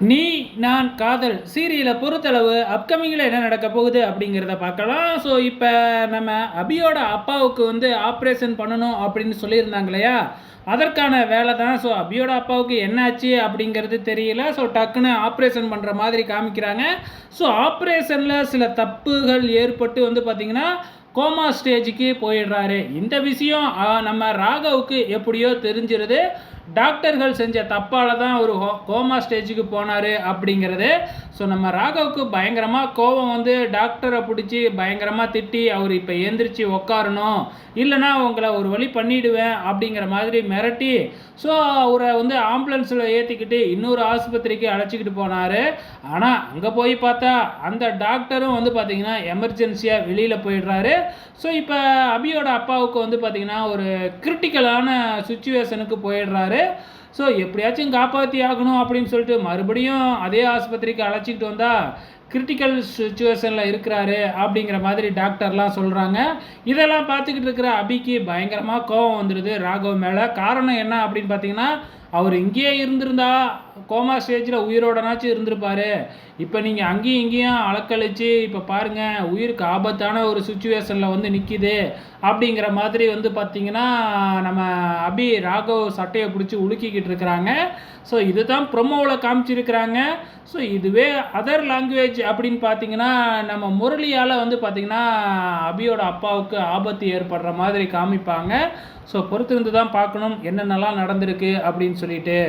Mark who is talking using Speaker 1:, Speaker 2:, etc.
Speaker 1: நீ நான் காதல் சீரியலை பொறுத்தளவு அப்கமிங்கில் என்ன நடக்க போகுது அப்படிங்கிறத பார்க்கலாம். ஸோ இப்போ நம்ம அபியோட அப்பாவுக்கு வந்து ஆப்ரேஷன் பண்ணணும் அப்படின்னு சொல்லியிருந்தாங்க இல்லையா, அதற்கான வேலை தான். ஸோ அபியோட அப்பாவுக்கு என்னாச்சு அப்படிங்கிறது தெரியல. ஸோ டக்குன்னு ஆப்ரேஷன் பண்ணுற மாதிரி காமிக்கிறாங்க. ஸோ ஆப்ரேஷனில் சில தப்புகள் ஏற்பட்டு வந்து பார்த்திங்கன்னா கோமா ஸ்டேஜுக்கு போயிடுறாரு. இந்த விஷயம் நம்ம ராகவுக்கு எப்படியோ தெரிஞ்சிருது. டாக்டர்கள் செஞ்ச தப்பால் தான் ஒரு கோமா ஸ்டேஜுக்கு போனார் அப்படிங்கிறது. ஸோ நம்ம ராகவுக்கு பயங்கரமாக கோபம் வந்து டாக்டரை பிடிச்சி பயங்கரமாக திட்டி, அவர் இப்போ எந்திரிச்சு உக்காரணும், இல்லைனா உங்களை ஒரு வழி பண்ணிவிடுவேன் அப்படிங்கிற மாதிரி மிரட்டி, ஸோ அவரை வந்து ஆம்புலன்ஸில் ஏற்றிக்கிட்டு இன்னொரு ஆஸ்பத்திரிக்கு அழைச்சிக்கிட்டு போனார். ஆனால் அங்கே போய் பார்த்தா அந்த டாக்டரும் வந்து பார்த்திங்கன்னா எமர்ஜென்சியாக வெளியில் போயிடுறாரு. ஸோ இப்போ அபியோட அப்பாவுக்கு வந்து பார்த்திங்கன்னா ஒரு கிரிட்டிக்கலான சுச்சுவேஷனுக்கு போயிடுறாரு. ஸோ எப்படியாச்சும் காப்பாற்றி ஆகணும் அப்படின்னு சொல்லிட்டு மறுபடியும் அதே ஆஸ்பத்திரிக்கு அழைச்சிக்கிட்டு வந்தால் கிரிட்டிக்கல் சுச்சுவேஷனில் இருக்கிறாரு அப்படிங்கிற மாதிரி டாக்டர்லாம் சொல்கிறாங்க. இதெல்லாம் பார்த்துக்கிட்டு இருக்கிற அபிக்கு பயங்கரமாக கோபம் வந்துடுது ராகவ் மேலே. காரணம் என்ன அப்படின்னு பார்த்தீங்கன்னா, அவர் இங்கேயே இருந்திருந்தா கோமா ஸ்டேஜில் உயிரோடனாச்சும் இருந்திருப்பார். இப்போ நீங்கள் அங்கேயும் இங்கேயும் அலக்கழிச்சு இப்போ பாருங்கள் உயிருக்கு ஆபத்தான ஒரு சுச்சுவேஷனில் வந்து நிற்கிது அப்படிங்கிற மாதிரி வந்து பார்த்திங்கன்னா நம்ம அபி ராகவ் சட்டையை பிடிச்சி உலுக்கிக்கிட்டு இருக்கிறாங்க. ஸோ இது தான் ப்ரொமோவில் காமிச்சிருக்கிறாங்க. ஸோ இதுவே அதர் லாங்குவேஜ் அப்படின்னு பார்த்தீங்கன்னா நம்ம முரளியால் வந்து பார்த்திங்கன்னா அபியோட அப்பாவுக்கு ஆபத்து ஏற்படுற மாதிரி காமிப்பாங்க. ஸோ பொறுத்திருந்து தான் பார்க்கணும் என்னென்னலாம் நடந்திருக்கு அப்படின்னு சொல்லிட்டு.